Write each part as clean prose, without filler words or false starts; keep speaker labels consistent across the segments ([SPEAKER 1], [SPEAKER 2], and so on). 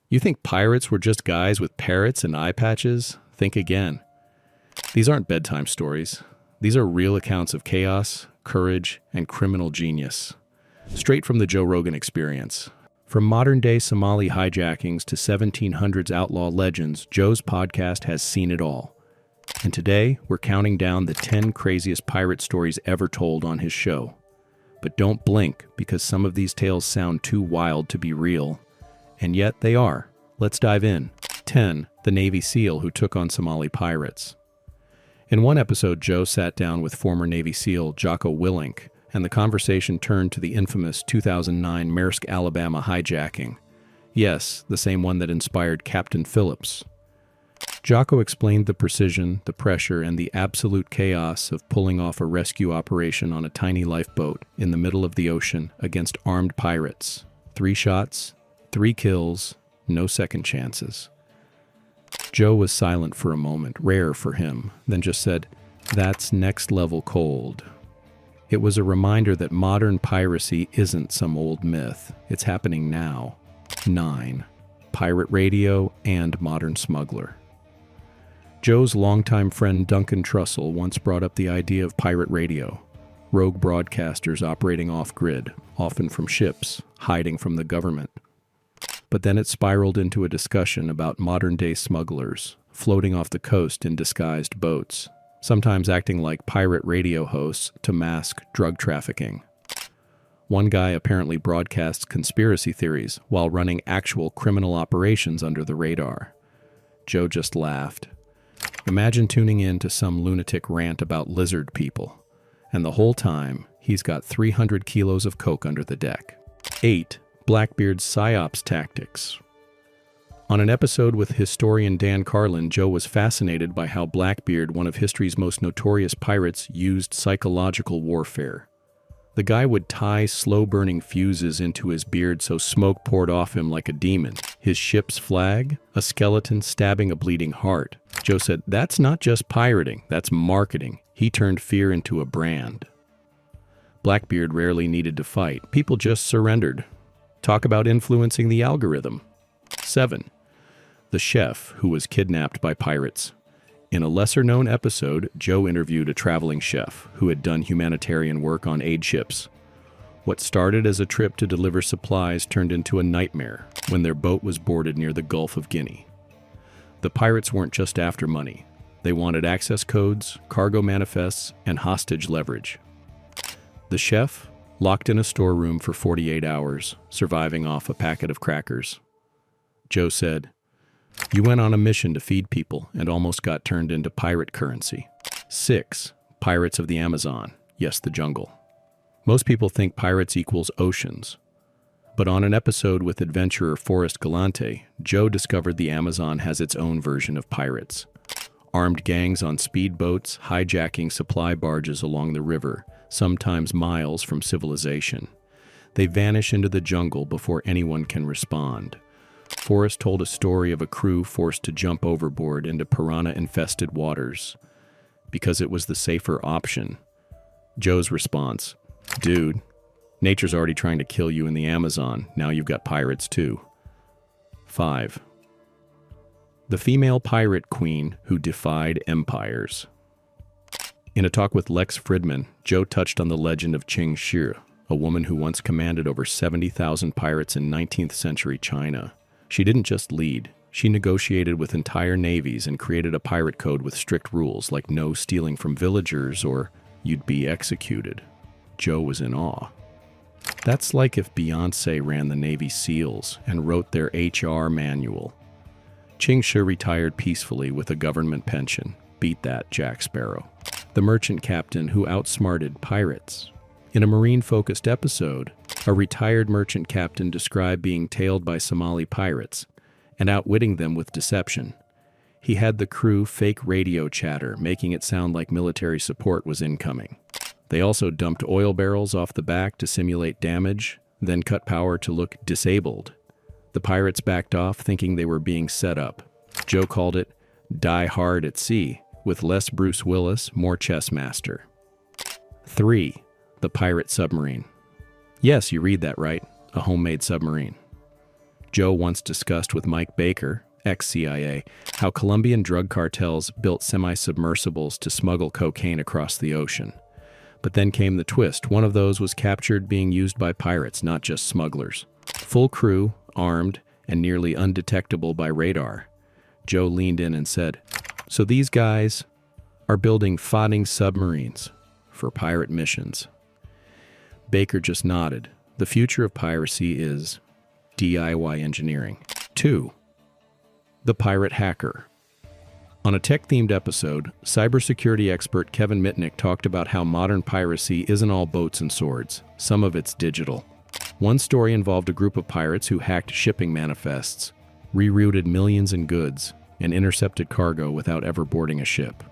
[SPEAKER 1] You think pirates were just guys with parrots and eye patches? Think again. These aren't bedtime stories. These are real accounts of chaos, courage, and criminal genius. Straight from the Joe Rogan Experience. From modern-day Somali hijackings to 1700s outlaw legends, Joe's podcast has seen it all. And today, we're counting down the 10 craziest pirate stories ever told on his show. But don't blink, because some of these tales sound too wild to be real. And yet they are. Let's dive in. 10. The Navy SEAL who took on Somali pirates. In one episode, Joe sat down with former Navy SEAL Jocko Willink, and the conversation turned to the infamous 2009 Maersk, Alabama hijacking. Yes, the same one that inspired Captain Phillips. Jocko explained the precision, the pressure, and the absolute chaos of pulling off a rescue operation on a tiny lifeboat in the middle of the ocean against armed pirates. 3 shots, 3 kills, no second chances. Joe was silent for a moment, rare for him, then just said, "That's next level cold." It was a reminder that modern piracy isn't some old myth. It's happening now. 9. Pirate radio and modern smuggler. Joe's longtime friend Duncan Trussell once brought up the idea of pirate radio. Rogue broadcasters operating off-grid, often from ships, hiding from the government. But then it spiraled into a discussion about modern-day smugglers, floating off the coast in disguised boats, sometimes acting like pirate radio hosts to mask drug trafficking. One guy apparently broadcasts conspiracy theories while running actual criminal operations under the radar. Joe just laughed. Imagine tuning in to some lunatic rant about lizard people, and the whole time, he's got 300 kilos of coke under the deck. 8. Blackbeard's psyops tactics. On an episode with historian Dan Carlin, Joe was fascinated by how Blackbeard, one of history's most notorious pirates, used psychological warfare. The guy would tie slow-burning fuses into his beard so smoke poured off him like a demon. His ship's flag? A skeleton stabbing a bleeding heart. Joe said, "That's not just pirating, that's marketing. He turned fear into a brand." Blackbeard rarely needed to fight. People just surrendered. Talk about influencing the algorithm. 7. The chef who was kidnapped by pirates. In a lesser-known episode, Joe interviewed a traveling chef who had done humanitarian work on aid ships. What started as a trip to deliver supplies turned into a nightmare when their boat was boarded near the Gulf of Guinea. The pirates weren't just after money. They wanted access codes, cargo manifests, and hostage leverage. The chef, locked in a storeroom for 48 hours, surviving off a packet of crackers. Joe said, "You went on a mission to feed people and almost got turned into pirate currency." 6. Pirates of the Amazon. Yes, the jungle. Most people think pirates equals oceans. But on an episode with adventurer Forrest Galante, Joe discovered the Amazon has its own version of pirates. Armed gangs on speedboats, hijacking supply barges along the river, sometimes miles from civilization. They vanish into the jungle before anyone can respond. Forrest told a story of a crew forced to jump overboard into piranha-infested waters because it was the safer option. Joe's response, "Dude, nature's already trying to kill you in the Amazon. Now you've got pirates too." 5. The female pirate queen who defied empires. In a talk with Lex Fridman, Joe touched on the legend of Qing Shi, a woman who once commanded over 70,000 pirates in 19th century China. She didn't just lead, she negotiated with entire navies and created a pirate code with strict rules like no stealing from villagers or you'd be executed. Joe was in awe. That's like if Beyoncé ran the Navy SEALs and wrote their HR manual. Qing Shi retired peacefully with a government pension. Beat that, Jack Sparrow. The merchant captain who outsmarted pirates. In a marine-focused episode, a retired merchant captain described being tailed by Somali pirates and outwitting them with deception. He had the crew fake radio chatter, making it sound like military support was incoming. They also dumped oil barrels off the back to simulate damage, then cut power to look disabled. The pirates backed off, thinking they were being set up. Joe called it Die Hard at Sea, with less Bruce Willis, more chess master. 3. The pirate submarine. Yes, you read that right, a homemade submarine. Joe once discussed with Mike Baker, ex-CIA, how Colombian drug cartels built semi-submersibles to smuggle cocaine across the ocean. But then came the twist. One of those was captured being used by pirates, not just smugglers. Full crew, armed, and nearly undetectable by radar. Joe leaned in and said, "So these guys are building fighting submarines for pirate missions." Baker just nodded. The future of piracy is DIY engineering. 2. The pirate hacker. On a tech-themed episode, cybersecurity expert Kevin Mitnick talked about how modern piracy isn't all boats and swords. Some of it's digital. One story involved a group of pirates who hacked shipping manifests, rerouted millions in goods, and intercepted cargo without ever boarding a ship.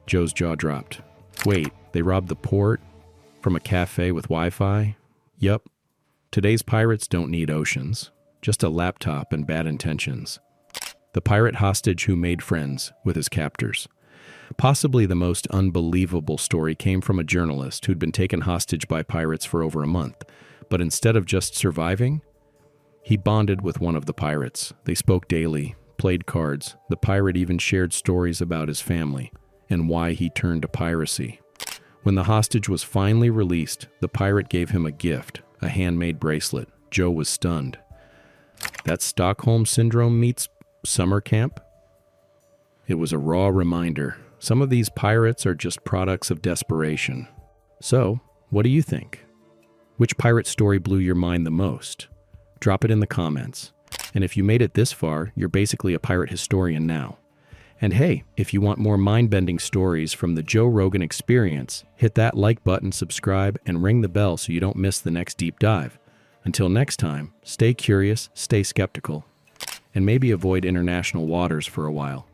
[SPEAKER 1] Joe's jaw dropped. Wait, they robbed the port? From a cafe with Wi-Fi? Yup. Today's pirates don't need oceans, just a laptop and bad intentions. The pirate hostage who made friends with his captors. Possibly the most unbelievable story came from a journalist who'd been taken hostage by pirates for over a month, but instead of just surviving, he bonded with one of the pirates. They spoke daily, played cards. The pirate even shared stories about his family and why he turned to piracy. When the hostage was finally released, the pirate gave him a gift, a handmade bracelet. Joe was stunned. That Stockholm Syndrome meets summer camp? It was a raw reminder. Some of these pirates are just products of desperation. So, what do you think? Which pirate story blew your mind the most? Drop it in the comments. And if you made it this far, you're basically a pirate historian now. And hey, if you want more mind-bending stories from the Joe Rogan Experience, hit that like button, subscribe, and ring the bell so you don't miss the next deep dive. Until next time, stay curious, stay skeptical, and maybe avoid international waters for a while.